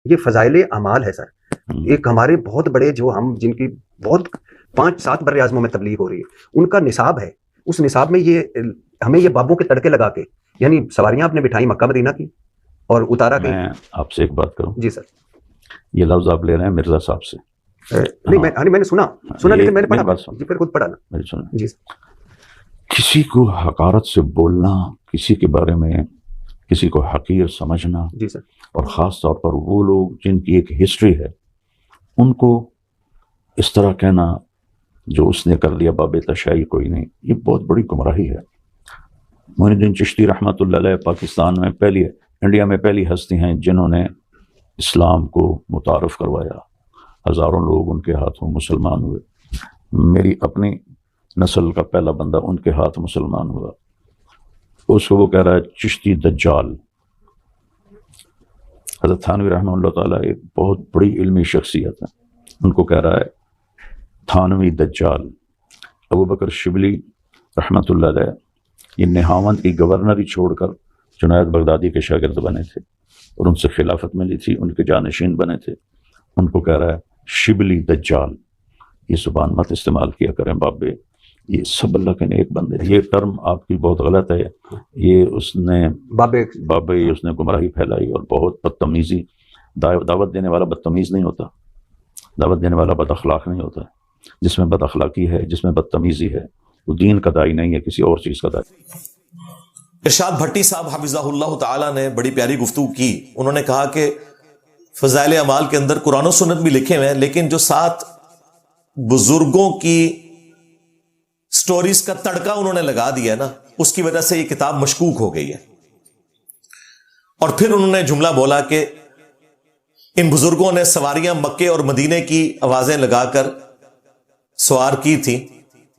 یہ فضائل اعمال ہے سر. ایک ہمارے بہت بڑے جو ہم جن کی بہت 5-7 بر اعظموں میں تبلیغ ہو رہی ہے ان کا نصاب ہے. اس نصاب میں یہ ہمیں یہ بابوں کے تڑکے لگا کے یعنی سواریاں آپ نے بٹھائی مکہ مدینہ کی اور اتارا کہ. میں آپ سے ایک بات کروں. جی سر. یہ لفظ آپ لے رہے ہیں مرزا صاحب سے. نہیں میں نے سنا لیکن میں نے پڑھا جی پھر خود پڑھا نا. جی سر. کسی کو حقارت سے بولنا، کسی کے بارے میں کسی کو حقیر سمجھنا، جی سر، اور خاص طور پر وہ لوگ جن کی ایک ہسٹری ہے ان کو اس طرح کہنا جو اس نے کر لیا باب تشیع کوئی نہیں، یہ بہت بڑی گمراہی ہے. معین الدین چشتی رحمۃ اللہ علیہ پاکستان میں انڈیا میں پہلی ہستی ہیں جنہوں نے اسلام کو متعارف کروایا. ہزاروں لوگ ان کے ہاتھوں مسلمان ہوئے. میری اپنی نسل کا پہلا بندہ ان کے ہاتھ مسلمان ہوا. اس کو وہ کہہ رہا ہے چشتی دجال. حضرت تھانوی رحمہ اللہ تعالیٰ ایک بہت بڑی علمی شخصیت ہے، ان کو کہہ رہا ہے تھانوی دجال. ابو بکر شبلی رحمۃ اللہ علیہ یہ نہاوند کی گورنری چھوڑ کر جنید بغدادی کے شاگرد بنے تھے اور ان سے خلافت ملی تھی، ان کے جانشین بنے تھے. ان کو کہہ رہا ہے شبلی دجال. یہ زبان مت استعمال کیا کریں بابے، یہ سب اللہ کے نیک بندے. یہ ٹرم آپ کی بہت غلط ہے. یہ اس نے بابے اس نے گمراہی پھیلائی اور بہت بدتمیزی. دعوت دینے والا بدتمیز نہیں ہوتا، دعوت دینے والا بد اخلاق نہیں ہوتا. جس میں بد اخلاقی ہے، جس میں بدتمیزی ہے، وہ دین کا داعی نہیں ہے، کسی اور چیز کا داعی. ارشاد بھٹی صاحب حفظہ اللہ تعالی نے بڑی پیاری گفتگو کی. انہوں نے کہا کہ فضائل اعمال کے اندر قرآن و سنت بھی لکھے ہوئے ہیں، لیکن جو 7 بزرگوں کی سٹوریز کا تڑکا انہوں نے لگا دیا ہے نا، اس کی وجہ سے یہ کتاب مشکوک ہو گئی ہے. اور پھر انہوں نے جملہ بولا کہ ان بزرگوں نے سواریاں مکے اور مدینے کی آوازیں لگا کر سوار کی تھی،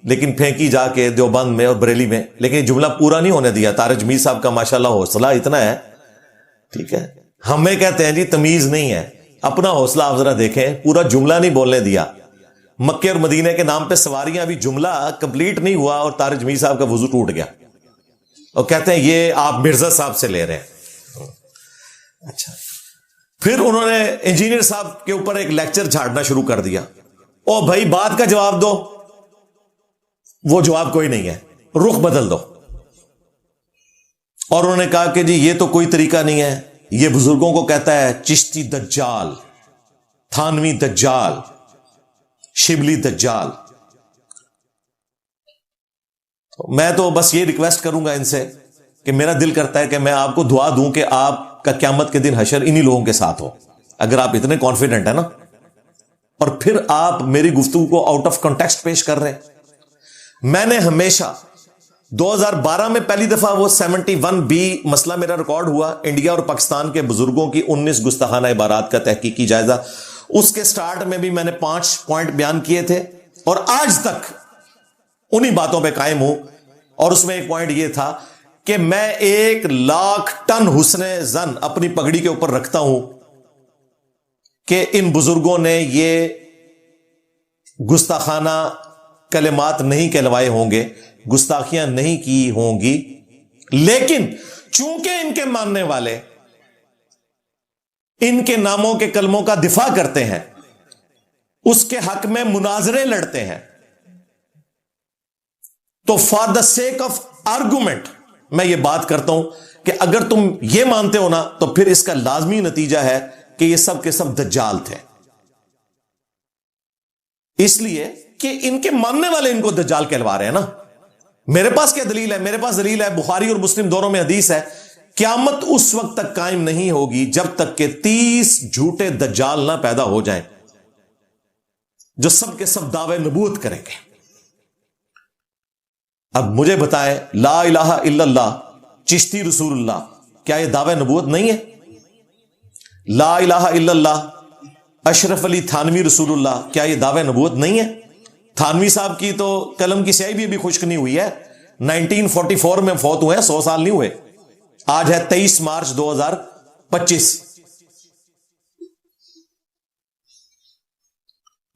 لیکن پھینکی جا کے دیوبند میں اور بریلی میں. لیکن یہ جملہ پورا نہیں ہونے دیا. طارق جمیل صاحب کا ماشاءاللہ حوصلہ اتنا ہے، ٹھیک ہے. ہمیں کہتے ہیں جی تمیز نہیں ہے. اپنا حوصلہ آپ ذرا دیکھیں، پورا جملہ نہیں بولنے دیا. مکے اور مدینے کے نام پہ سواریاں، ابھی جملہ کمپلیٹ نہیں ہوا اور طارق جمیل صاحب کا وضو ٹوٹ گیا اور کہتے ہیں یہ آپ مرزا صاحب سے لے رہے ہیں. اچھا، پھر انہوں نے انجینئر صاحب کے اوپر ایک لیکچر جھاڑنا شروع کر دیا. او بھائی بات کا جواب دو. وہ جواب کوئی نہیں ہے، رخ بدل دو. اور انہوں نے کہا کہ جی یہ تو کوئی طریقہ نہیں ہے، یہ بزرگوں کو کہتا ہے چشتی دجال، تھانوی دجال، شبلی دجال. میں تو بس یہ ریکویسٹ کروں گا ان سے کہ میرا دل کرتا ہے کہ میں آپ کو دعا دوں کہ آپ کا قیامت کے دن حشر انہی لوگوں کے ساتھ ہو، اگر آپ اتنے کانفیڈنٹ ہیں نا. اور پھر آپ میری گفتگو کو آؤٹ آف کنٹیکسٹ پیش کر رہے ہیں. میں نے ہمیشہ 2012 میں پہلی دفعہ وہ 71B مسئلہ میرا ریکارڈ ہوا، انڈیا اور پاکستان کے بزرگوں کی 19 گستاخانہ عبارات کا تحقیقی جائزہ. اس کے سٹارٹ میں بھی میں نے 5 پوائنٹ بیان کیے تھے اور آج تک انہی باتوں پہ قائم ہوں. اور اس میں ایک پوائنٹ یہ تھا کہ میں 1,00,000 ٹن حسن زن اپنی پگڑی کے اوپر رکھتا ہوں کہ ان بزرگوں نے یہ گستاخانہ کلمات نہیں کہلوائے ہوں گے، گستاخیاں نہیں کی ہوں گی، لیکن چونکہ ان کے ماننے والے ان کے ناموں کے کلموں کا دفاع کرتے ہیں، اس کے حق میں مناظرے لڑتے ہیں، تو for the sake of argument میں یہ بات کرتا ہوں کہ اگر تم یہ مانتے ہو نا تو پھر اس کا لازمی نتیجہ ہے کہ یہ سب کے سب دجال تھے. اس لیے کہ ان کے ماننے والے ان کو دجال کہلوا رہے ہیں نا. میرے پاس کیا دلیل ہے؟ میرے پاس دلیل ہے، بخاری اور مسلم دونوں میں حدیث ہے، قیامت اس وقت تک قائم نہیں ہوگی جب تک کہ 30 جھوٹے دجال نہ پیدا ہو جائیں جو سب کے سب دعوے نبوت کریں گے. اب مجھے بتائیں، لا الہ الا اللہ چشتی رسول اللہ، کیا یہ دعوے نبوت نہیں ہے؟ لا الہ الا اللہ اشرف علی تھانوی رسول اللہ، کیا یہ دعوے نبوت نہیں ہے؟ تھانوی صاحب کی تو قلم کی سیاہی بھی ابھی خشک نہیں ہوئی ہے، 1944 میں فوت ہوئے ہیں، 100 سال نہیں ہوئے. آج ہے 23 مارچ 2025.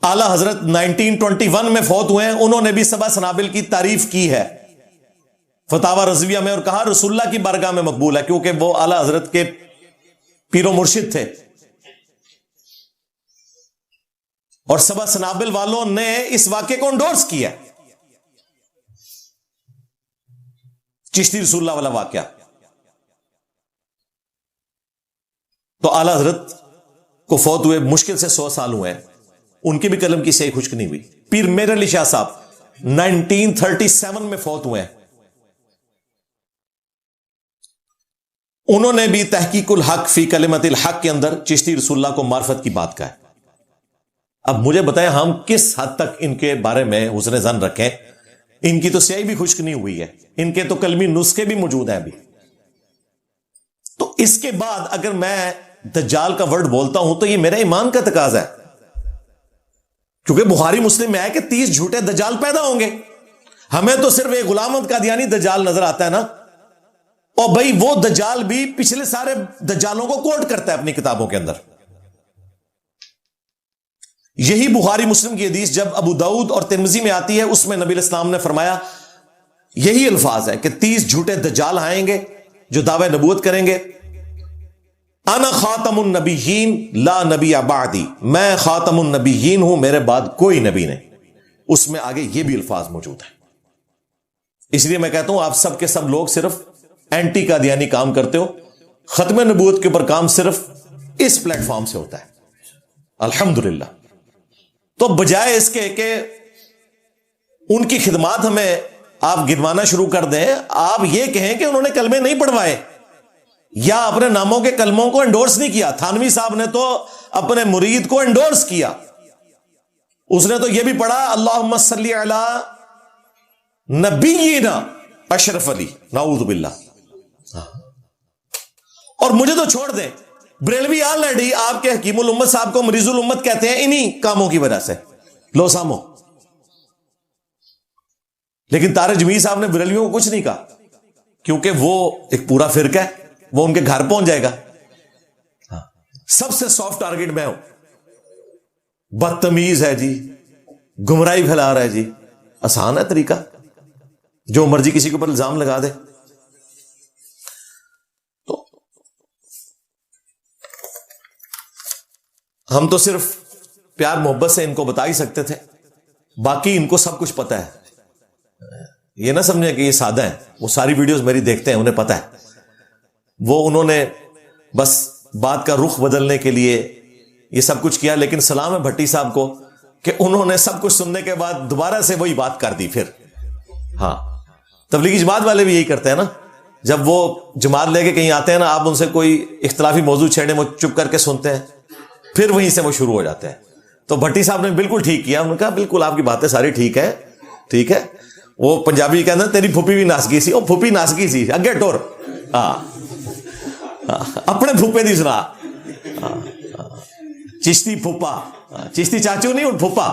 اعلی حضرت 1921 میں فوت ہوئے ہیں، انہوں نے بھی سبع سنابل کی تعریف کی ہے فتاوی رضویہ میں، اور کہا رسول اللہ کی بارگاہ میں مقبول ہے، کیونکہ وہ اعلی حضرت کے پیر و مرشد تھے. اور سبا سنابل والوں نے اس واقعے کو انڈورس کیا. چشتی رسول اللہ والا واقعہ. تو اعلی حضرت کو فوت ہوئے مشکل سے 100 سال ہوئے ہیں, ان کی بھی قلم کی سیاہی خشک نہیں ہوئی. پیر میر علی شاہ صاحب 1937 میں فوت ہوئے ہیں. انہوں نے بھی تحقیق الحق فی کلمت الحق کے اندر چشتی رسول اللہ کو معرفت کی بات کہا ہے. اب مجھے بتائیں ہم کس حد تک ان کے بارے میں حسن ظن رکھیں. ان کی تو سیاہی بھی خشک نہیں ہوئی ہے, ان کے تو کلمی نسخے بھی موجود ہیں ابھی. تو اس کے بعد اگر میں دجال کا ورڈ بولتا ہوں تو یہ میرے ایمان کا تقاضا ہے, کیونکہ بخاری مسلم میں ہے کہ 30 جھوٹے دجال پیدا ہوں گے. ہمیں تو صرف ایک غلام احمد قادیانی دجال نظر آتا ہے نا, اور بھائی وہ دجال بھی پچھلے سارے دجالوں کو کوٹ کرتا ہے اپنی کتابوں کے اندر. یہی بخاری مسلم کی حدیث جب ابو داؤد اور ترمذی میں آتی ہے, اس میں نبی علیہ السلام نے فرمایا, یہی الفاظ ہے کہ 30 جھوٹے دجال آئیں گے جو دعوی نبوت کریں گے, انا خاتم النبیین لا نبی بعدی, میں خاتم النبیین ہوں, میرے بعد کوئی نبی نہیں. اس میں آگے یہ بھی الفاظ موجود ہیں. اس لیے میں کہتا ہوں آپ سب کے سب لوگ صرف اینٹی قادیانی کام کرتے ہو, ختم نبوت کے اوپر کام صرف اس پلیٹ فارم سے ہوتا ہے الحمدللہ. تو بجائے اس کے کہ ان کی خدمات ہمیں آپ گنوانا شروع کر دیں, آپ یہ کہیں کہ انہوں نے کلمے نہیں پڑھوائے یا اپنے ناموں کے کلموں کو انڈورس نہیں کیا. تھانوی صاحب نے تو اپنے مرید کو انڈورس کیا, اس نے تو یہ بھی پڑھا اللہم صلی علی نبینا اشرف علی, نعوذ باللہ. اور مجھے تو چھوڑ دیں, بریلوی آلریڈی آپ کے حکیم الامت صاحب کو مریض الامت کہتے ہیں انہی کاموں کی وجہ سے, لو سامو. لیکن طارق جمیل صاحب نے بریلویوں کو کچھ نہیں کہا, کیونکہ وہ ایک پورا فرقہ ہے, وہ ان کے گھر پہنچ جائے گا. سب سے سافٹ ٹارگٹ میں ہوں, بدتمیز ہے جی, گمراہی پھیلا رہا ہے جی. آسان ہے طریقہ, جو مرضی کسی کے اوپر الزام لگا دے. تو ہم تو صرف پیار محبت سے ان کو بتا ہی سکتے تھے, باقی ان کو سب کچھ پتا ہے. یہ نہ سمجھیں کہ یہ سادہ ہیں, وہ ساری ویڈیوز میری دیکھتے ہیں, انہیں پتا ہے. وہ انہوں نے بس بات کا رخ بدلنے کے لیے یہ سب کچھ کیا. لیکن سلام ہے بھٹی صاحب کو کہ انہوں نے سب کچھ سننے کے بعد دوبارہ سے وہی بات کر دی پھر. ہاں, تبلیغی جماعت والے بھی یہی کرتے ہیں نا, جب وہ جماعت لے کے کہیں آتے ہیں نا, آپ ان سے کوئی اختلافی موضوع چھیڑیں, وہ چپ کر کے سنتے ہیں, پھر وہیں سے وہ شروع ہو جاتے ہیں. تو بھٹی صاحب نے بالکل ٹھیک کیا, انہوں نے کہا بالکل آپ کی باتیں ساری ٹھیک ہے, ٹھیک ہے. وہ پنجابی کہتے ہیں تیری پھوپھی بھی ناسگی سی, وہ پھوپھی ناسگی سی اگے ٹور. ہاں, اپنے پھوپے دی سنا, چشتی پھوپا, چشتی چاچو نہیں, اور پھوپا,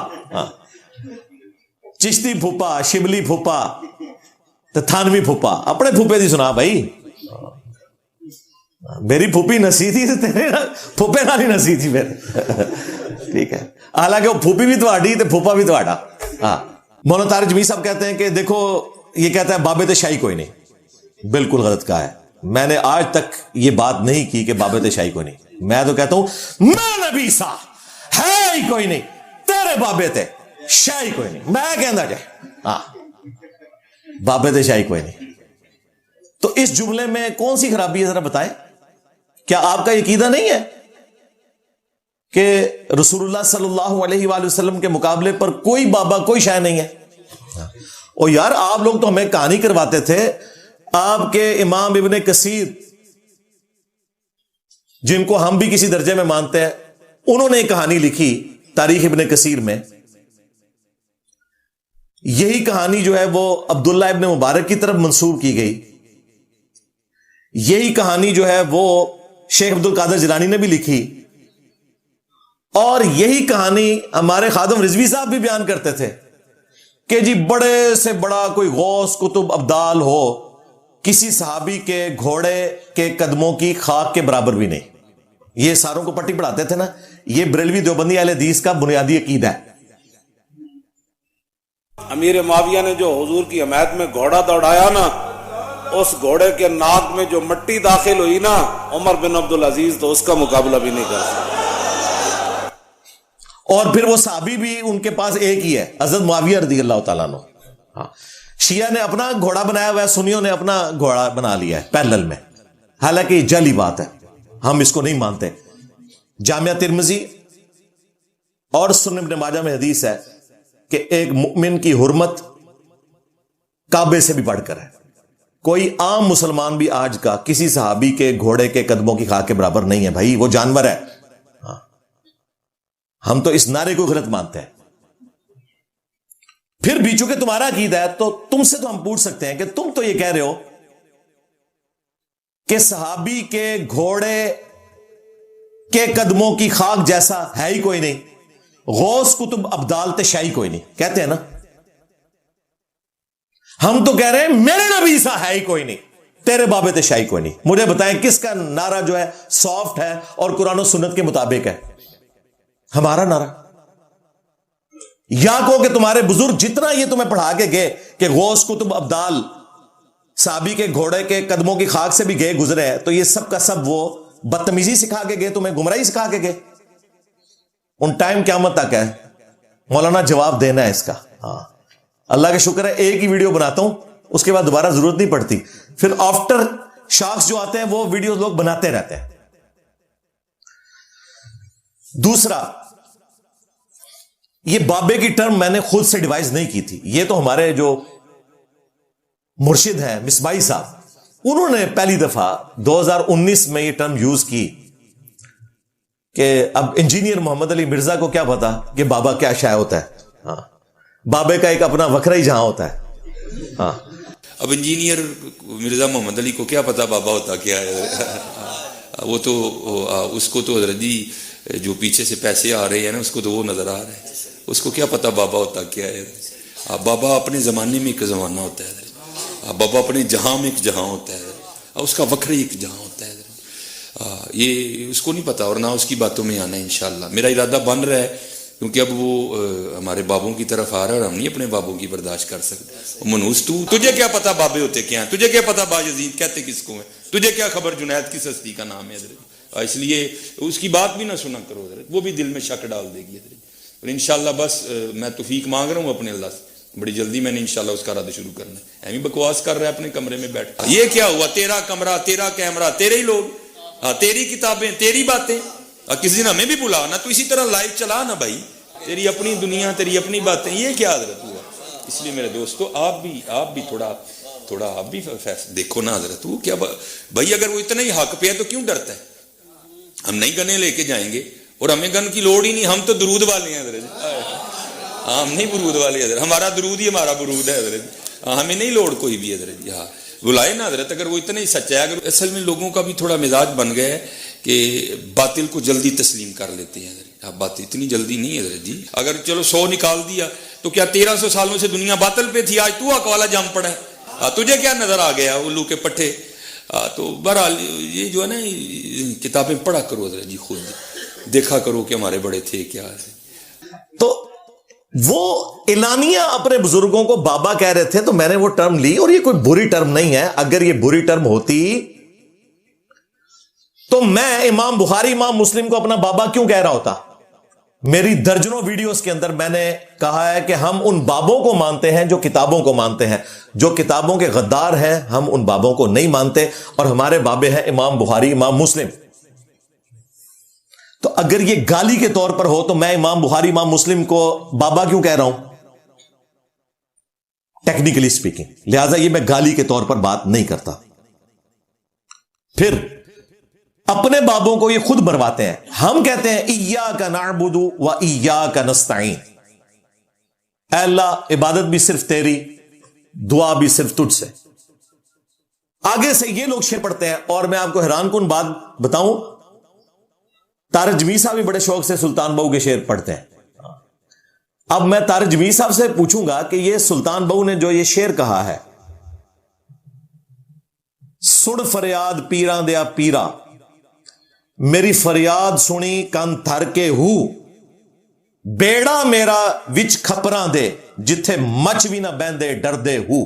چشتی پھوپا, شبلی پھوپا, تھانوی پھوپا, اپنے پھوپے دی سنا بھائی. میری پھوپھی نسی تھی, تیرے پھوپے نال ہی نسی تھی میرے. ٹھیک ہے, حالانکہ وہ پھوپھی بھی تواڈی تے پھوپا بھی تواڈا. ہاں, مولانا طارق جمیل صاحب کہتے ہیں کہ دیکھو یہ کہتا ہے بابے تے شاہی کوئی نہیں. بالکل غلط کہا ہے. میں نے آج تک یہ بات نہیں کی کہ بابے تے شاہی کوئی نہیں. میں تو کہتا ہوں میں نبی سا ہے ہی کوئی نہیں, تیرے بابے تے شاہی کوئی نہیں. میں کہنا جائے ہاں, بابے تے شاہی کوئی نہیں. تو اس جملے میں کون سی خرابی ہے ذرا بتائیں. کیا آپ کا عقیدہ نہیں ہے کہ رسول اللہ صلی اللہ علیہ وآلہ وسلم کے مقابلے پر کوئی بابا کوئی شے نہیں ہے؟ اور یار آپ لوگ تو ہمیں کہانی کرواتے تھے, آپ کے امام ابن کثیر جن کو ہم بھی کسی درجے میں مانتے ہیں, انہوں نے ایک کہانی لکھی تاریخ ابن کثیر میں. یہی کہانی جو ہے وہ عبداللہ ابن مبارک کی طرف منسوب کی گئی. یہی کہانی جو ہے وہ شیخ عبد القادر جیلانی نے بھی لکھی, اور یہی کہانی ہمارے خادم رضوی صاحب بھی بیان کرتے تھے کہ جی بڑے سے بڑا کوئی غوث قطب ابدال ہو, کسی صحابی کے گھوڑے کے قدموں کی خاک کے برابر بھی نہیں. یہ ساروں کو پٹی پڑھاتے تھے نا. یہ بریلوی دیوبندی اہل حدیث کا بنیادی عقیدہ ہے. امیر معاویہ نے جو حضور کی حمایت میں گھوڑا دوڑایا نا, اس گھوڑے کے ناک میں جو مٹی داخل ہوئی نا, عمر بن عبد العزیز تو اس کا مقابلہ بھی نہیں کر سکتا. اور پھر وہ صحابی بھی ان کے پاس ایک ہی ہے، حضرت معاویہ رضی اللہ تعالیٰ عنہ. ہاں، شیعہ نے اپنا گھوڑا بنایا ہوا ہے، سنیوں نے اپنا گھوڑا بنا لیا ہے پیرلل میں، حالانکہ یہ جعلی بات ہے، ہم اس کو نہیں مانتے. جامعہ ترمذی اور سنن ابن ماجہ میں حدیث ہے کہ ایک مومن کی حرمت کعبے سے بھی بڑھ کر ہے. کوئی عام مسلمان بھی آج کا کسی صحابی کے گھوڑے کے قدموں کی خاک کے برابر نہیں ہے بھائی، وہ جانور ہے. ہاں، ہم تو اس نعرے کو غلط مانتے ہیں. پھر بھی چونکہ تمہارا عقیدہ ہے تو تم سے تو ہم پوچھ سکتے ہیں کہ تم تو یہ کہہ رہے ہو کہ صحابی کے گھوڑے کے قدموں کی خاک جیسا ہے ہی کوئی نہیں، غوث کتب ابدال تشائی کوئی نہیں، کہتے ہیں نا. ہم تو کہہ رہے ہیں میرے نبی سا ہے ہی کوئی نہیں، تیرے بابے تشائی کوئی نہیں. مجھے بتائیں کس کا نعرہ جو ہے سافٹ ہے اور قرآن و سنت کے مطابق ہے؟ ہمارا نعرہ. یا کو کہ تمہارے بزرگ جتنا یہ تمہیں پڑھا کے گئے کہ غوث کتب ابدال صحابی کے گھوڑے کے قدموں کی خاک سے بھی گئے گزرے ہیں، تو یہ سب کا سب وہ بدتمیزی سکھا کے گئے، تمہیں گمراہی سکھا کے گئے. ان ٹائم قیامت تک ہے، مولانا جواب دینا ہے اس کا. ہاں، اللہ کا شکر ہے ایک ہی ویڈیو بناتا ہوں، اس کے بعد دوبارہ ضرورت نہیں پڑتی. پھر آفٹر شاخس جو آتے ہیں وہ ویڈیو لوگ بناتے رہتے ہیں. دوسرا، یہ بابے کی ٹرم میں نے خود سے ڈیوائز نہیں کی تھی، یہ تو ہمارے جو مرشد ہیں مصباحی صاحب، انہوں نے پہلی دفعہ 2019 میں یہ ٹرم یوز کی کہ اب انجینئر محمد علی مرزا کو کیا پتا کہ بابا کیا شائع ہوتا ہے. ہاں، بابے کا ایک اپنا وکرہ ہی جہاں ہوتا ہے. ہاں، اب انجینئر مرزا محمد علی کو کیا پتا بابا ہوتا کیا ہے؟ وہ تو اس کو تو حضرت جی جو پیچھے سے پیسے آ رہے ہیں نا، اس کو تو وہ نظر آ رہا ہے، اس کو کیا پتا بابا ہوتا کیا ہے. بابا اپنے زمانے میں ایک زمانہ ہوتا ہے، بابا اپنے جہاں میں ایک جہاں ہوتا ہے، اس کا وکرہ ایک جہاں ہوتا ہے. یہ اس کو نہیں پتا اور نہ اس کی باتوں میں آنا ہے. انشاءاللہ میرا ارادہ بن رہا ہے، کیونکہ اب وہ ہمارے بابوں کی طرف آ رہا ہے اور ہم نہیں اپنے بابوں کی برداشت کر سکتے. منوس تجھے کیا پتا بابے ہوتے کیا ہیں؟ تجھے کیا پتا باجزید کہتے کس کو ہیں؟ تجھے کیا خبر جنید کس ہستی کا نام ہے حضرت؟ اس لیے اس کی بات بھی نہ سنا کرو حضرت، وہ بھی دل میں شک ڈال دے گی حضرت. اور انشاءاللہ بس میں توفیق مانگ رہا ہوں اپنے اللہ سے، بڑی جلدی میں نے انشاءاللہ اس کا رد شروع کرنا ہے. ایمی بکواس کر رہا ہے اپنے کمرے میں بیٹھ. یہ کیا ہوا؟ تیرا کمرہ، تیرا کیمرہ، تیرے ہی لوگ، تیری کتابیں، تیری باتیں. کسی دن ہمیں بھی بلا نا، تو اسی طرح لائیو چلا نا بھائی، تیری اپنی دنیا، تیری اپنی باتیں. یہ کیا حضرت ہوا؟ اس لیے میرے دوستو آپ بھی تھوڑا آپ بھی دیکھو نا حضرت. وہ کیا بھائی، اگر وہ اتنا ہی حق پہ ہے تو کیوں ڈرتا ہے؟ ہم نہیں گنے لے کے جائیں گے اور ہمیں گن کی لوڑ ہی نہیں، ہم تو درود والے ہیں حضرت. ہم نہیں برود والے حضرت، ہمارا درود ہی ہمارا برود ہے حضرت. ہمیں نہیں لوڑ کوئی بھی حضرت. یہاں بلائے نا حضرت، اگر وہ اتنا ہی سچا ہے. اگر اصل میں لوگوں کا بھی تھوڑا مزاج بن گیا ہے کہ باطل کو جلدی تسلیم کر لیتے ہیں حضرت. بات اتنی جلدی نہیں ہے حضرت جی. اگر چلو 100 نکال دیا تو کیا 1300 سالوں سے دنیا باطل پہ تھی؟ آج تو اکوالا جم پڑا ہے، تجھے کیا نظر آ گیا الو کے پٹھے؟ تو بہرحال یہ جو ہے نا کتابیں پڑھا کرو حضرت جی، خود دیکھا کرو کہ ہمارے بڑے تھے کیا ہے. تو وہ اعلانیہ اپنے بزرگوں کو بابا کہہ رہے تھے تو میں نے وہ ٹرم لی، اور یہ کوئی بری ٹرم نہیں ہے. اگر یہ بری ٹرم ہوتی تو میں امام بخاری امام مسلم کو اپنا بابا کیوں کہہ رہا ہوتا؟ میری درجنوں ویڈیوز کے اندر میں نے کہا ہے کہ ہم ان بابوں کو مانتے ہیں جو کتابوں کو مانتے ہیں. جو کتابوں کے غدار ہیں ہم ان بابوں کو نہیں مانتے، اور ہمارے بابے ہیں امام بخاری امام مسلم. تو اگر یہ گالی کے طور پر ہو تو میں امام بخاری امام مسلم کو بابا کیوں کہہ رہا ہوں؟ Technically speaking. لہذا یہ میں گالی کے طور پر بات نہیں کرتا. پھر اپنے بابوں کو یہ خود برواتے ہیں. ہم کہتے ہیں ایاک نعبد و ایاک نستعین، اے اللہ عبادت بھی صرف تیری، دعا بھی صرف تجھ سے. آگے سے یہ لوگ شعر پڑھتے ہیں، اور میں آپ کو حیران کن بات بتاؤں، طارق جمیل صاحب بھی بڑے شوق سے سلطان بہو کے شعر پڑھتے ہیں. اب میں طارق جمیل صاحب سے پوچھوں گا کہ یہ سلطان بہو نے جو یہ شعر کہا ہے، سڑ فریاد پیراں دیا پیرا، میری فریاد سنی کن تھر کے ہو، بیڑا میرا وچ کھپراں دے، جتھے مچ بھی نہ بہندے ڈردے ہو.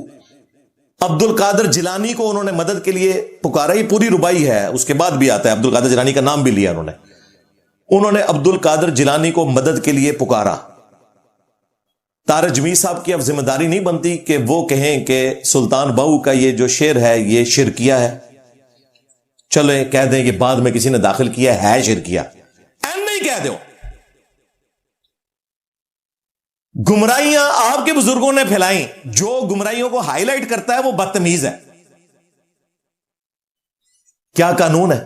عبد القادر جیلانی کو انہوں نے مدد کے لیے پکارا. یہ پوری ربائی ہے، اس کے بعد بھی آتا ہے، عبد القادر جیلانی کا نام بھی لیا انہوں نے. انہوں نے عبد القادر جیلانی کو مدد کے لیے پکارا. طارق جمیل صاحب کی اب ذمہ داری نہیں بنتی کہ وہ کہیں کہ سلطان بہو کا یہ جو شعر ہے یہ شرکیہ ہے. چلیں کہہ دیں کہ بعد میں کسی نے داخل کیا ہے شرکیہ، نہیں کہہ دو. گمراہیاں آپ کے بزرگوں نے پھیلائیں، جو گمراہیوں کو ہائی لائٹ کرتا ہے وہ بدتمیز ہے. کیا قانون ہے؟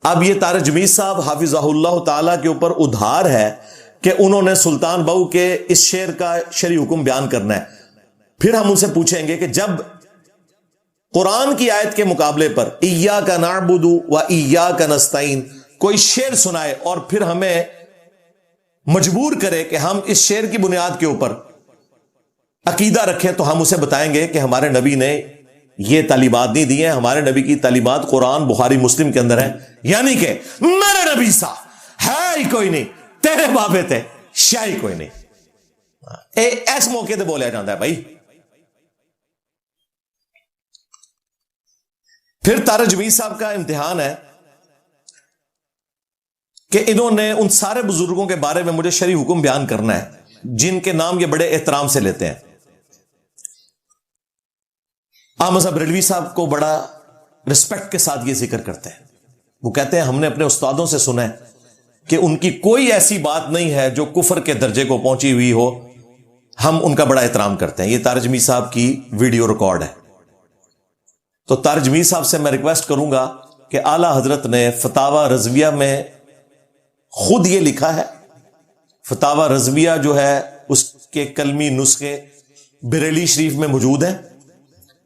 اب یہ طارق جمیل صاحب حافظہ اللہ تعالی کے اوپر ادھار ہے کہ انہوں نے سلطان بہو کے اس شعر کا شرعی حکم بیان کرنا ہے. پھر ہم ان سے پوچھیں گے کہ جب قرآن کی آیت کے مقابلے پر ایاک نعبد و ایاک نستعین کوئی شعر سنائے اور پھر ہمیں مجبور کرے کہ ہم اس شعر کی بنیاد کے اوپر عقیدہ رکھیں، تو ہم اسے بتائیں گے کہ ہمارے نبی نے یہ تعلیمات نہیں دی ہیں. ہمارے نبی کی تعلیمات قرآن بخاری مسلم کے اندر ہیں. یعنی کہ میرے نبی سا ہے ہی کوئی نہیں، تیرے بابے تھے شاہی کوئی نہیں. ایس موقع تے بولیا جاتا ہے بھائی. پھر طارق جمیل صاحب کا امتحان ہے کہ انہوں نے ان سارے بزرگوں کے بارے میں مجھے شرعی حکم بیان کرنا ہے جن کے نام یہ بڑے احترام سے لیتے ہیں. احمد صاحب بریلوی صاحب کو بڑا رسپیکٹ کے ساتھ یہ ذکر کرتے ہیں. وہ کہتے ہیں ہم نے اپنے استادوں سے سنا ہے کہ ان کی کوئی ایسی بات نہیں ہے جو کفر کے درجے کو پہنچی ہوئی ہو، ہم ان کا بڑا احترام کرتے ہیں. یہ طارق جمیل صاحب کی ویڈیو ریکارڈ ہے. تو طارق جمیل صاحب سے میں ریکویسٹ کروں گا کہ اعلی حضرت نے فتاوی رضویہ میں خود یہ لکھا ہے. فتاوی رضویہ جو ہے اس کے کلمی نسخے بریلی شریف میں موجود ہیں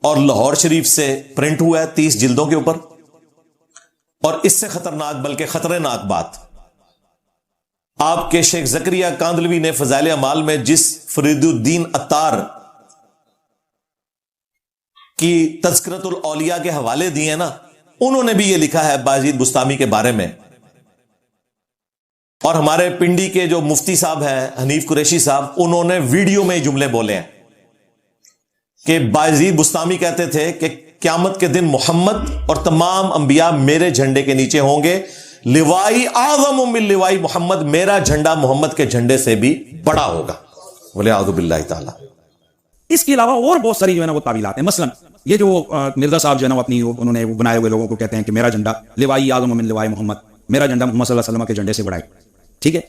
اور لاہور شریف سے پرنٹ ہوا ہے 30 جلدوں کے اوپر. اور اس سے خطرناک بلکہ خطرناک بات، آپ کے شیخ زکریا کاندلوی نے فضائل اعمال میں جس فرید الدین عطار کی تذکرۃ الاولیاء کے حوالے دیے ہیں نا، انہوں نے بھی یہ لکھا ہے بایزید بستامی کے بارے میں. اور ہمارے پنڈی کے جو مفتی صاحب ہیں حنیف قریشی صاحب، انہوں نے ویڈیو میں جملے بولے ہیں کہ بایزید بستامی کہتے تھے کہ قیامت کے دن محمد اور تمام انبیاء میرے جھنڈے کے نیچے ہوں گے. لوائی اعظم من لوائی محمد، میرا جھنڈا محمد کے جھنڈے سے بھی بڑا ہوگا. ولیعوذ باللہ تعالی. اس کے علاوہ اور بہت ساری جو ہے نا وہ تعویلات ہیں. مثلا یہ جو مرزا صاحب جو ہے نا اپنی انہوں نے بنائے ہوئے لوگوں کو کہتے ہیں کہ میرا جھنڈا لوائی اعظم من لوائی محمد، میرا جھنڈا محمد صلی اللہ علیہ وسلم کے جھنڈے سے بڑا ہے. ٹھیک ہے،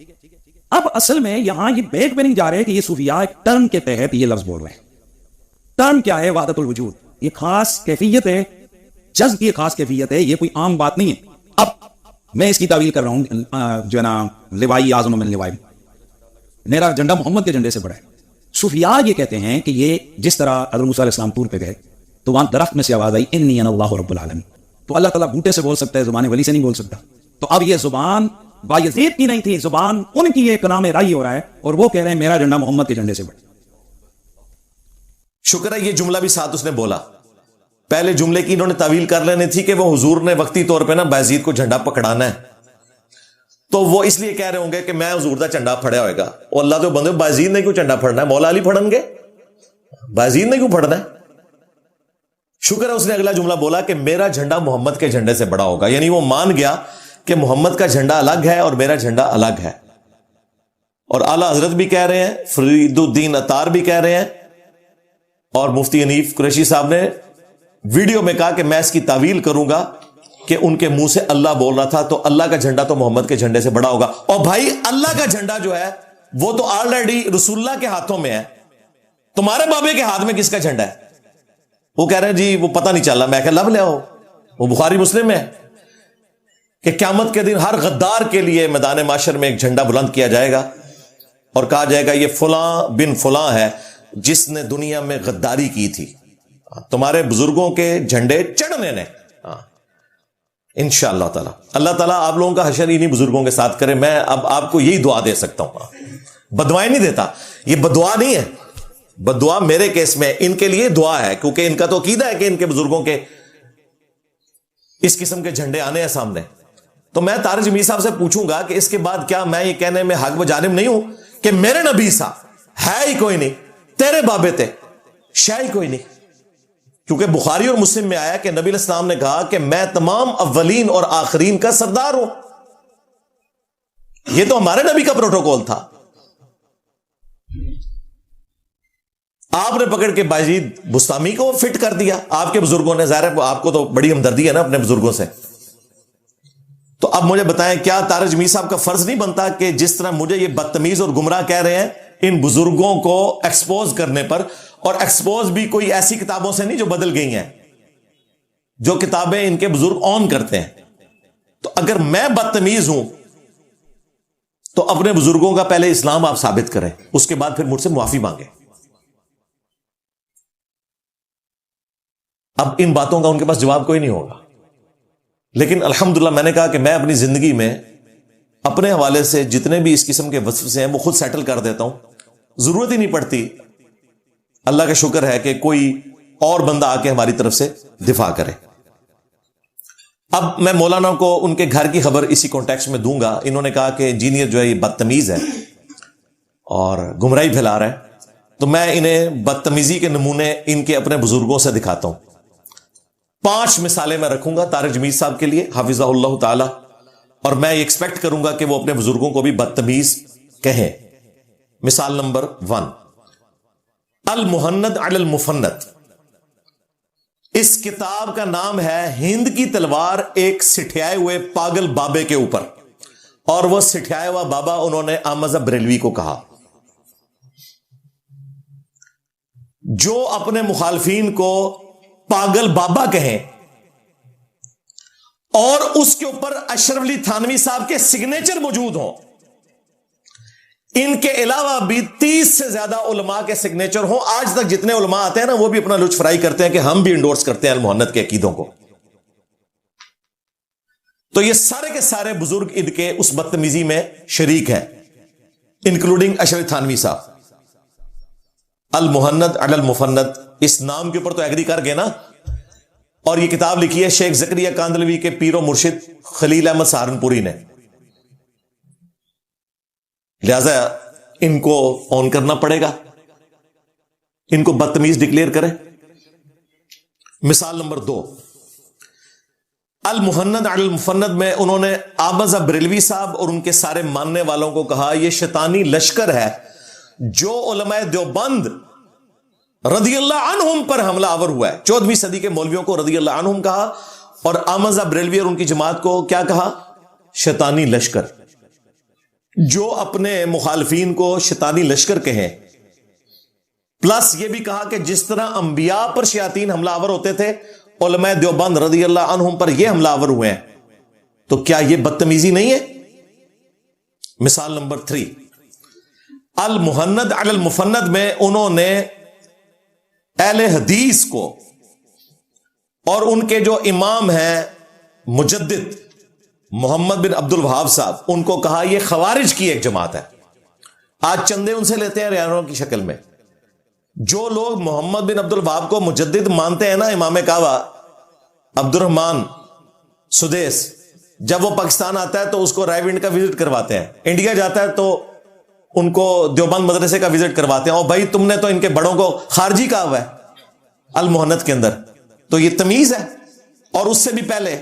اب اصل میں یہاں یہ بیک پہ نہیں جا رہے کہ یہ صوفیاء ایک ٹرم کے تحت یہ لفظ بول رہے ہیں. ٹرم کیا ہے؟ وحدت الوجود. یہ خاص کیفیت ہے، جذب کی خاص کیفیت ہے، یہ کوئی عام بات نہیں ہے. اب میں اس کی تعویل کر رہا ہوں جو ہے نا لوائی اعظم من لوائی، میرا جھنڈا محمد کے جھنڈے سے بڑا ہے. صوفیاء یہ کہتے ہیں کہ یہ جس طرح حضرت موسیٰ علیہ السلام طور پہ گئے تو وہاں درخت میں سے آواز آئی انی انا اللہ رب العالمین، تو اللہ تعالیٰ بوٹے سے بول سکتا ہے، زبان ولی سے نہیں بول سکتا. تو اب یہ زبان بایزید کی نہیں تھی، زبان ان کی ایک نام رائی ہو رہا ہے اور وہ کہہ رہے ہیں میرا جھنڈا محمد کے جھنڈے سے بڑا. شکر ہے یہ جملہ بھی ساتھ اس نے بولا. پہلے جملے کی انہوں نے تعویل کر لینی تھی کہ وہ حضور نے وقتی طور پہ نا بایزید کو جھنڈا پکڑانا ہے، تو وہ اس لیے کہہ رہے ہوں گے کہ میں حضور دا جھنڈا پھڑیا ہوئے گا. اور اللہ تو بندے بایزید نے کیوں جھنڈا پھڑنا ہے؟ مولا علی پھڑن گے، بایزید نے کیوں پھڑنا ہے؟ شکر ہے اس نے اگلا جملہ بولا کہ میرا جھنڈا محمد کے جھنڈے سے بڑا ہوگا. یعنی وہ مان گیا کہ محمد کا جھنڈا الگ ہے اور میرا جھنڈا الگ ہے. اور اعلی حضرت بھی کہہ رہے ہیں، فرید الدین عطار بھی کہہ رہے ہیں، اور مفتی حنیف قریشی صاحب نے ویڈیو میں کہا کہ میں اس کی تعویل کروں گا کہ ان کے منہ سے اللہ بول رہا تھا تو اللہ کا جھنڈا تو محمد کے جھنڈے سے بڑا ہوگا. اور بھائی اللہ کا جھنڈا جو ہے وہ تو آلریڈی رسول اللہ کے ہاتھوں میں ہے، تمہارے بابے کے ہاتھ میں کس کا جھنڈا ہے؟ وہ کہہ رہے ہیں جی وہ پتہ نہیں چلا. میں کہ لب لے آؤ، وہ بخاری مسلم میں ہے کہ قیامت کے دن ہر غدار کے لیے میدان معاشر میں ایک جھنڈا بلند کیا جائے گا اور کہا جائے گا یہ فلاں بن فلاں ہے جس نے دنیا میں غداری کی تھی، تمہارے بزرگوں کے جھنڈے چڑھنے نے. انشاءاللہ تعالی اللہ تعالیٰ آپ لوگوں کا حشر انہی بزرگوں کے ساتھ کرے. میں اب آپ کو یہی دعا دے سکتا ہوں، بدوائیں نہیں دیتا. یہ بدعا نہیں ہے، بدعا میرے کیس میں ان کے لیے دعا ہے، کیونکہ ان کا تو عقیدہ ہے کہ ان کے بزرگوں کے اس قسم کے جھنڈے آنے ہیں سامنے. تو میں طارق جمیل صاحب سے پوچھوں گا کہ اس کے بعد کیا میں یہ کہنے میں حق بجانب نہیں ہوں کہ میرے نبی سا ہے ہی کوئی نہیں، تیرے بابے تھے شاہی کوئی نہیں؟ کیونکہ بخاری اور مسلم میں آیا کہ نبی علیہ السلام نے کہا کہ میں تمام اولین اور آخرین کا سردار ہوں. یہ تو ہمارے نبی کا پروٹوکول تھا. آپ نے پکڑ کے باجید بستامی کو فٹ کر دیا آپ کے بزرگوں نے. ظاہر ہے آپ کو تو بڑی ہمدردی ہے نا اپنے بزرگوں سے. تو اب مجھے بتائیں کیا طارق میر صاحب کا فرض نہیں بنتا کہ جس طرح مجھے یہ بدتمیز اور گمراہ کہہ رہے ہیں ان بزرگوں کو ایکسپوز کرنے پر, اور ایکسپوز بھی کوئی ایسی کتابوں سے نہیں جو بدل گئی ہیں, جو کتابیں ان کے بزرگ آن کرتے ہیں. تو اگر میں بدتمیز ہوں تو اپنے بزرگوں کا پہلے اسلام آپ ثابت کریں, اس کے بعد پھر مجھ سے معافی مانگیں. اب ان باتوں کا ان کے پاس جواب کوئی نہیں ہوگا. لیکن الحمدللہ میں نے کہا کہ میں اپنی زندگی میں اپنے حوالے سے جتنے بھی اس قسم کے وسوسے ہیں وہ خود سیٹل کر دیتا ہوں. ضرورت ہی نہیں پڑتی. اللہ کا شکر ہے کہ کوئی اور بندہ آ کے ہماری طرف سے دفاع کرے. اب میں مولانا کو ان کے گھر کی خبر اسی کانٹیکسٹ میں دوں گا. انہوں نے کہا کہ انجینئر جو ہے یہ بدتمیز ہے اور گمراہی پھیلا رہا ہے, تو میں انہیں بدتمیزی کے نمونے ان کے اپنے بزرگوں سے دکھاتا ہوں. 5 مثالیں میں رکھوں گا طارق جمیل صاحب کے لیے حافظہ اللہ تعالی, اور میں ایکسپیکٹ کروں گا کہ وہ اپنے بزرگوں کو بھی بدتمیز کہیں. مثال نمبر 1, المہند علی المفند. اس کتاب کا نام ہے ہند کی تلوار ایک سٹھیائے ہوئے پاگل بابے کے اوپر, اور وہ سٹھیائے ہوا بابا انہوں نے احمد بریلوی کو کہا, جو اپنے مخالفین کو پاگل بابا کہیں اور اس کے اوپر اشرف علی تھانوی صاحب کے سگنیچر موجود ہوں. ان کے علاوہ بھی 30 سے زیادہ علماء کے سگنیچر ہوں. آج تک جتنے علماء آتے ہیں نا وہ بھی اپنا لطف فرائی کرتے ہیں کہ ہم بھی انڈورس کرتے ہیں المحنت کے عقیدوں کو. تو یہ سارے کے سارے بزرگ ان کے اس بدتمیزی میں شریک ہیں, انکلوڈنگ اشرف تھانوی صاحب. المہند علی المفند, اس نام کے اوپر تو ایگری کر گئے نا. اور یہ کتاب لکھی ہے شیخ زکریا کاندلوی کے پیر و مرشد خلیل احمد سہارنپوری نے. لہذا ان کو آن کرنا پڑے گا, ان کو بدتمیز ڈکلیئر کریں. مثال نمبر 2, المہند علی المفند میں انہوں نے احمد بریلوی صاحب اور ان کے سارے ماننے والوں کو کہا یہ شیطانی لشکر ہے جو علماء دیوبند رضی اللہ عنہم پر حملہ آور ہوا ہے. 14ویں صدی کے مولویوں کو رضی اللہ عنہم کہا, اور احمد بریلوی اور ان کی جماعت کو کیا کہا؟ شیطانی لشکر. جو اپنے مخالفین کو شیطانی لشکر کہیں, پلس یہ بھی کہا کہ جس طرح انبیاء پر شیاطین حملہ آور ہوتے تھے علماء دیوبند رضی اللہ عنہم پر یہ حملہ آور ہوئے ہیں. تو کیا یہ بدتمیزی نہیں ہے؟ مثال نمبر 3, المہند علی المفند میں انہوں نے اہل حدیث کو اور ان کے جو امام ہیں مجدد محمد بن عبد الوہاب صاحب, ان کو کہا یہ خوارج کی ایک جماعت ہے. آج چندے ان سے لیتے ہیں ریانوں کی شکل میں. جو لوگ محمد بن عبد الوہاب کو مجدد مانتے ہیں نا, امام کعبہ عبد الرحمان سدیس, جب وہ پاکستان آتا ہے تو اس کو رائے ونڈ کا وزٹ کرواتے ہیں, انڈیا جاتا ہے تو ان کو دیوبند مدرسے کا وزٹ کرواتے ہیں. اور بھائی تم نے تو ان کے بڑوں کو خارجی کہا ہوا ہے المحنت کے اندر, تو یہ تمیز ہے. اور اس سے بھی پہلے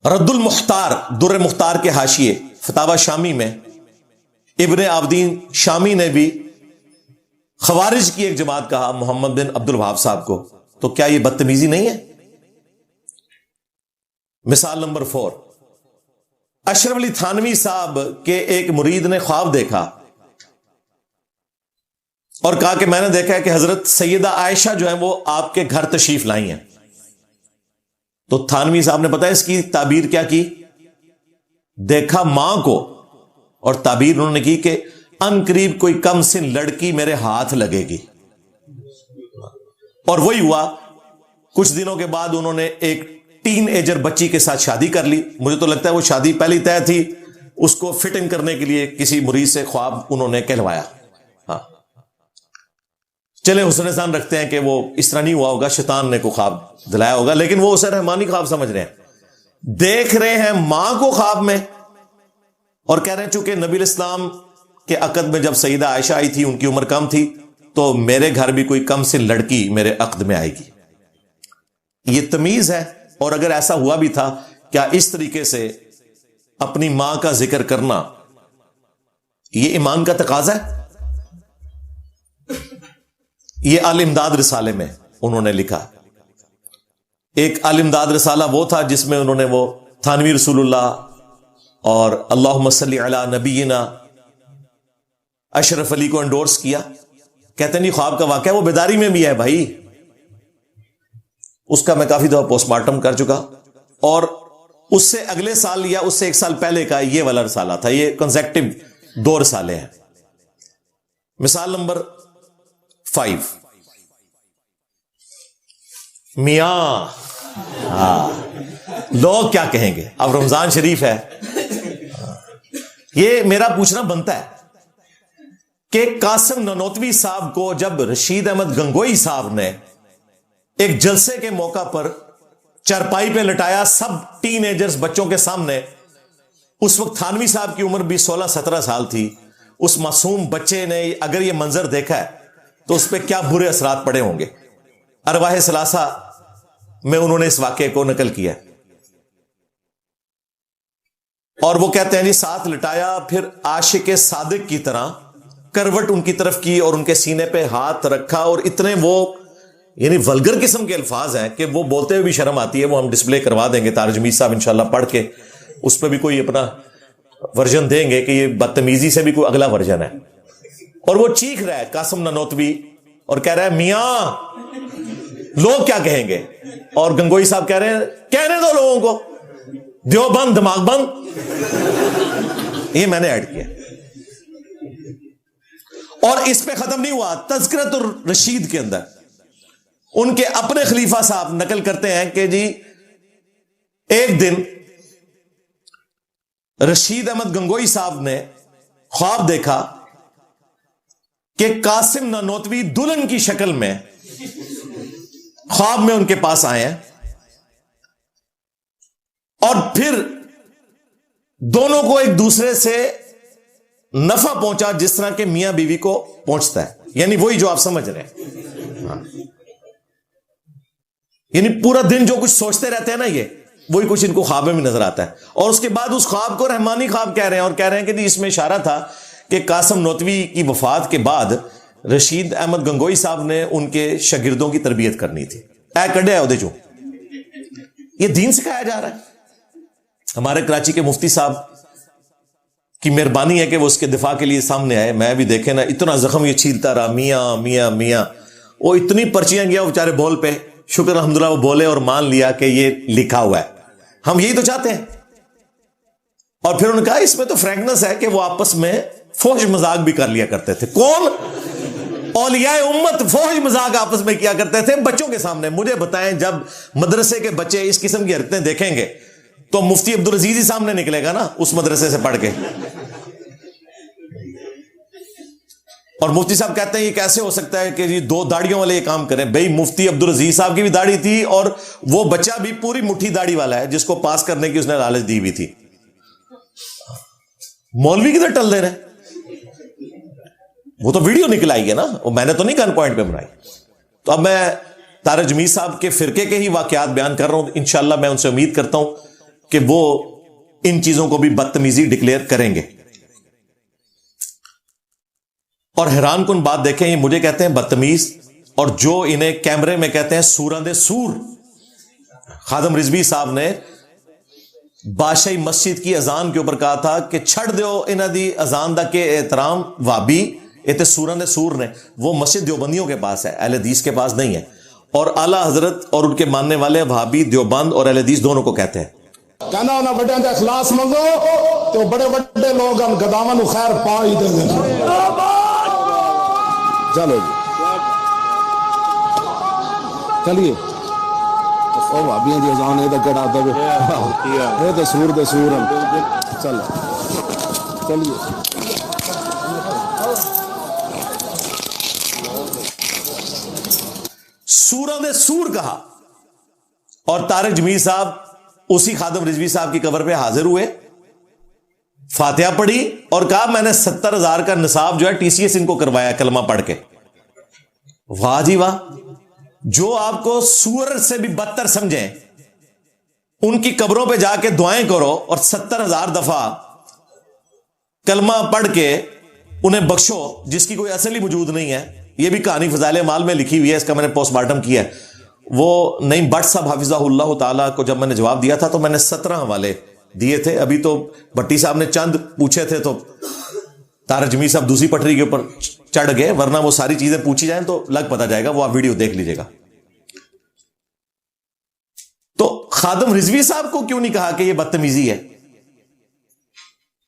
رد المختار در مختار کے حاشیے فتاوی شامی میں ابن عابدین شامی نے بھی خوارج کی ایک جماعت کہا محمد بن عبد الوہاب صاحب کو. تو کیا یہ بدتمیزی نہیں ہے؟ مثال نمبر 4, اشرف علی تھانوی صاحب کے ایک مرید نے خواب دیکھا اور کہا کہ میں نے دیکھا ہے کہ حضرت سیدہ عائشہ جو ہیں وہ آپ کے گھر تشریف لائی ہیں. تو تھانوی صاحب نے پتا ہے اس کی تعبیر کیا کی؟ دیکھا ماں کو, اور تعبیر انہوں نے کی کہ ان قریب کوئی کم سن لڑکی میرے ہاتھ لگے گی. اور وہی ہوا. کچھ دنوں کے بعد انہوں نے ایک ٹین ایجر بچی کے ساتھ شادی کر لی. مجھے تو لگتا ہے وہ شادی پہلی طے تھی, اس کو فٹ ان کرنے کے لیے کسی مرید سے خواب انہوں نے کہلوایا. ہاں چلے حسن سان رکھتے ہیں کہ وہ اس طرح نہیں ہوا ہوگا, شیطان نے کو خواب دلایا ہوگا, لیکن وہ اسے رحمانی خواب سمجھ رہے ہیں. دیکھ رہے ہیں ماں کو خواب میں اور کہہ رہے ہیں چونکہ نبی الاسلام کے عقد میں جب سیدہ عائشہ آئی تھی ان کی عمر کم تھی, تو میرے گھر بھی کوئی کم سے لڑکی میرے عقد میں آئے گی. یہ تمیز ہے. اور اگر ایسا ہوا بھی تھا, کیا اس طریقے سے اپنی ماں کا ذکر کرنا یہ ایمان کا تقاضا ہے؟ یہ الامداد رسالے میں انہوں نے لکھا. ایک الامداد رسالہ وہ تھا جس میں انہوں نے وہ تھانوی رسول اللہ اور اللہم صلی علی نبینا اشرف علی کو انڈورس کیا. کہتے ہیں نہیں خواب کا واقعہ وہ بیداری میں بھی ہے بھائی. اس کا میں کافی دفعہ پوسٹ مارٹم کر چکا. اور اس سے اگلے سال یا اس سے ایک سال پہلے کا یہ والا رسالہ تھا. یہ کنزیکٹو 2 رسالے ہیں. مثال نمبر 5 میاں لوگ کیا کہیں گے. اب رمضان شریف ہے, یہ میرا پوچھنا بنتا ہے کہ قاسم نانوتوی صاحب کو جب رشید احمد گنگوئی صاحب نے ایک جلسے کے موقع پر چارپائی پہ لٹایا سب ٹین ایجرز بچوں کے سامنے, اس وقت تھانوی صاحب کی عمر بھی 16-17 سال تھی. اس معصوم بچے نے اگر یہ منظر دیکھا ہے تو اس پہ کیا برے اثرات پڑے ہوں گے. ارواح ثلاثہ میں انہوں نے اس واقعے کو نقل کیا اور وہ کہتے ہیں جی ساتھ لٹایا, پھر عاشق صادق کی طرح کروٹ ان کی طرف کی اور ان کے سینے پہ ہاتھ رکھا, اور اتنے وہ یعنی ولگر قسم کے الفاظ ہیں کہ وہ بولتے ہوئے بھی شرم آتی ہے. وہ ہم ڈسپلے کروا دیں گے, طارق جمیل صاحب انشاءاللہ پڑھ کے اس پہ بھی کوئی اپنا ورژن دیں گے کہ یہ بدتمیزی سے بھی کوئی اگلا ورژن ہے. اور وہ چیخ رہا ہے قاسم نانوتوی اور کہہ رہا ہے میاں لوگ کیا کہیں گے, اور گنگوئی صاحب کہہ رہے ہیں کہنے دو لوگوں کو, دیوبند دماغ بند. یہ میں نے ایڈ کیا. اور اس پہ ختم نہیں ہوا. تذکرۃ الرشید کے اندر ان کے اپنے خلیفہ صاحب نقل کرتے ہیں کہ جی ایک دن رشید احمد گنگوئی صاحب نے خواب دیکھا کہ قاسم نانوتوی دلہن کی شکل میں خواب میں ان کے پاس آئے ہیں, اور پھر دونوں کو ایک دوسرے سے نفع پہنچا جس طرح کے میاں بیوی کو پہنچتا ہے. یعنی وہی جو آپ سمجھ رہے ہیں, یعنی پورا دن جو کچھ سوچتے رہتے ہیں نا, یہ وہی کچھ ان کو خواب میں بھی نظر آتا ہے. اور اس کے بعد اس خواب کو رحمانی خواب کہہ رہے ہیں, اور کہہ رہے ہیں کہ اس میں اشارہ تھا کہ قاسم نانوتوی کی وفات کے بعد رشید احمد گنگوئی صاحب نے ان کے شاگردوں کی تربیت کرنی تھی. اے کڈے ہے جو یہ دین سکھایا جا رہا ہے. ہمارے کراچی کے مفتی صاحب کی مہربانی ہے کہ وہ اس کے دفاع کے لیے سامنے آئے. میں بھی دیکھے نا اتنا زخم یہ چھیلتا رہا, میاں میاں میاں. وہ اتنی پرچیاں گیا وہ بیچارے بول پہ, شکر الحمدللہ وہ بولے اور مان لیا کہ یہ لکھا ہوا ہے. ہم یہی تو چاہتے ہیں. اور پھر انہوں نے کہا اس میں تو فرینکنس ہے کہ وہ آپس میں فحش مذاق بھی کر لیا کرتے تھے. کون؟ اولیاء امت فحش مذاق آپس میں کیا کرتے تھے بچوں کے سامنے. مجھے بتائیں جب مدرسے کے بچے اس قسم کی حرکتیں دیکھیں گے تو مفتی عبدالعزیز ہی سامنے نکلے گا نا اس مدرسے سے پڑھ کے. اور مفتی صاحب کہتے ہیں یہ کیسے ہو سکتا ہے کہ یہ 2 داڑھیوں والے یہ کام کریں. بھئی مفتی عبدالعزیز صاحب کی بھی داڑھی تھی اور وہ بچہ بھی پوری مٹھی داڑھی والا ہے جس کو پاس کرنے کی اس نے لالچ دی ہوئی تھی. مولوی کدھر ٹل دے رہے, وہ تو ویڈیو نکل آئی ہے نا, وہ میں نے تو نہیں گن پوائنٹ پہ بنائی. تو اب میں طارق جمیل صاحب کے فرقے کے ہی واقعات بیان کر رہا ہوں. انشاءاللہ میں ان سے امید کرتا ہوں کہ وہ ان چیزوں کو بھی بدتمیزی ڈکلیئر کریں گے. اور حیران کن بات دیکھیں, یہ مجھے کہتے ہیں بدتمیز, اور جو انہیں کیمرے میں کہتے ہیں سوراں دے سور. خادم رضوی صاحب نے بادشاہی مسجد کی اذان کے اوپر کہا تھا کہ چھڑ دیو انہاں دی اذان دا کہ احترام وابی یہ سوراں دے سور نے. وہ مسجد دیوبندیوں کے پاس ہے, اہل حدیث کے پاس نہیں ہے. اور اعلیٰ حضرت اور ان کے ماننے والے وہابی دیوبند اور اہل حدیث دونوں کو کہتے ہیں. کہنا انہاں بڑے دے اخلاص منگو تو بڑے بڑے لوگ ان گداواں نو خیر پا ہی دے. چلو جی چلیے او بھابیاں دی اذان اے تے کڑا دے اے تے سور دے سور چل چلیے. سوراں دے سور کہا, اور طارق جمیل صاحب اسی خادم رضوی صاحب کی قبر پہ حاضر ہوئے, فاتحہ پڑھی اور کہا میں نے 70,000 کا نصاب جو ہے ٹی سی ایس ان کو کروایا کلمہ پڑھ کے. واہ جی واہ, جو آپ کو سور سے بھی بدتر سمجھیں ان کی قبروں پہ جا کے دعائیں کرو اور 70,000 دفعہ کلمہ پڑھ کے انہیں بخشو جس کی کوئی اصل ہی موجود نہیں ہے. یہ بھی کہانی فضائل اعمال میں لکھی ہوئی ہے, اس کا میں نے پوسٹ مارٹم کیا ہے. وہ نعیم بٹ صاحب حافظہ اللہ تعالیٰ کو جب میں نے جواب دیا تھا تو میں نے 17 حوالے دیے تھے. ابھی تو بھٹی صاحب نے چند پوچھے تھے تو طارق جمیل صاحب دوسری پٹری کے اوپر چڑھ گئے, ورنہ وہ ساری چیزیں پوچھی جائیں تو لگ پتا جائے گا, وہ آپ ویڈیو دیکھ لیجئے گا. تو خادم رضوی صاحب کو کیوں نہیں کہا کہ یہ بدتمیزی ہے؟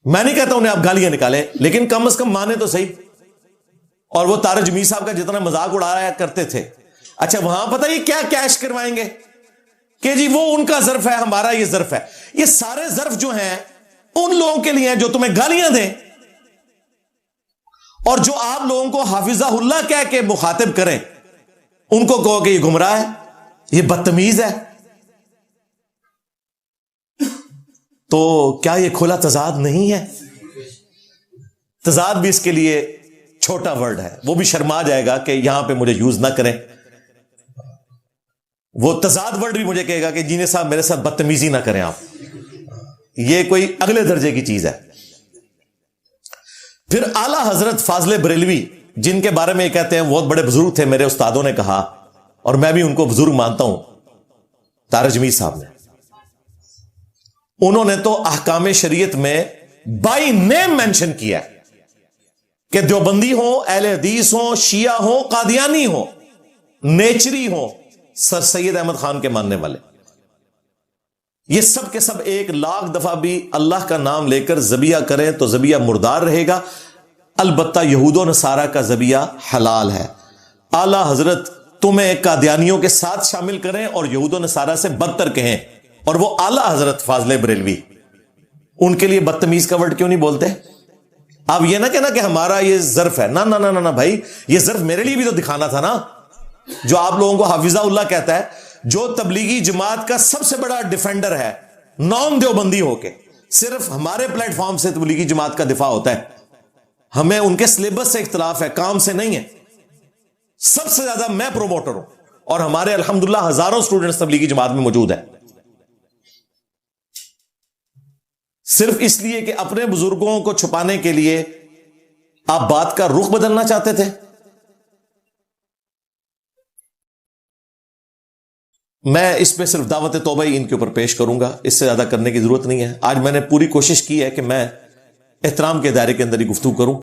میں نہیں کہتا انہیں آپ گالیاں نکالیں, لیکن کم از کم مانے تو صحیح. اور وہ طارق جمیل صاحب کا جتنا مذاق اڑایا کرتے تھے, اچھا وہاں پتہ یہ کیا کیش کروائیں گے کہ جی وہ ان کا ظرف ہے, ہمارا یہ ظرف ہے. یہ سارے ظرف جو ہیں ان لوگوں کے لیے ہیں جو تمہیں گالیاں دیں, اور جو آپ لوگوں کو حافظہ اللہ کہہ کے مخاطب کریں ان کو کہو کہ یہ گمراہ ہے, یہ بدتمیز ہے. تو کیا یہ کھلا تضاد نہیں ہے؟ تضاد بھی اس کے لیے چھوٹا ورڈ ہے, وہ بھی شرما جائے گا کہ یہاں پہ مجھے یوز نہ کریں. وہ تضاد ورڈ بھی مجھے کہے گا کہ جینے صاحب میرے ساتھ بدتمیزی نہ کریں آپ, یہ کوئی اگلے درجے کی چیز ہے. پھر اعلی حضرت فاضل بریلوی جن کے بارے میں یہ کہتے ہیں بہت بڑے بزرگ تھے, میرے استادوں نے کہا اور میں بھی ان کو بزرگ مانتا ہوں, طارق جمیل صاحب نے, انہوں نے تو احکام شریعت میں بائی نیم مینشن کیا کہ دیوبندی ہوں, اہل حدیث ہوں, شیعہ ہوں, قادیانی ہوں, نیچری ہوں, سر سید احمد خان کے ماننے والے, یہ سب کے سب 1,00,000 دفعہ بھی اللہ کا نام لے کر ذبیحہ کریں تو ذبیحہ مردار رہے گا. البتہ یہود و نصارہ کا ذبیحہ حلال ہے. اعلی حضرت تمہیں قادیانیوں کے ساتھ شامل کریں اور یہود و نصارہ سے بدتر کہیں, اور وہ اعلی حضرت فاضل بریلوی ان کے لیے بدتمیز کا ورڈ کیوں نہیں بولتے؟ آپ یہ نہ کہنا کہ ہمارا یہ ظرف ہے, نہ نہ نہ نہ بھائی, یہ ظرف میرے لیے بھی تو دکھانا تھا نا. جو آپ لوگوں کو حافظہ اللہ کہتا ہے, جو تبلیغی جماعت کا سب سے بڑا ڈیفینڈر ہے, نان دیوبندی ہو کے صرف ہمارے پلیٹ فارم سے تبلیغی جماعت کا دفاع ہوتا ہے. ہمیں ان کے سلیبس سے اختلاف ہے, کام سے نہیں ہے. سب سے زیادہ میں پروموٹر ہوں, اور ہمارے الحمدللہ ہزاروں سٹوڈنٹس تبلیغی جماعت میں موجود ہیں. صرف اس لیے کہ اپنے بزرگوں کو چھپانے کے لیے آپ بات کا رخ بدلنا چاہتے تھے. میں اس پہ صرف دعوت توبہ ہی ان کے اوپر پیش کروں گا, اس سے زیادہ کرنے کی ضرورت نہیں ہے. آج میں نے پوری کوشش کی ہے کہ میں احترام کے دائرے کے اندر ہی گفتگو کروں.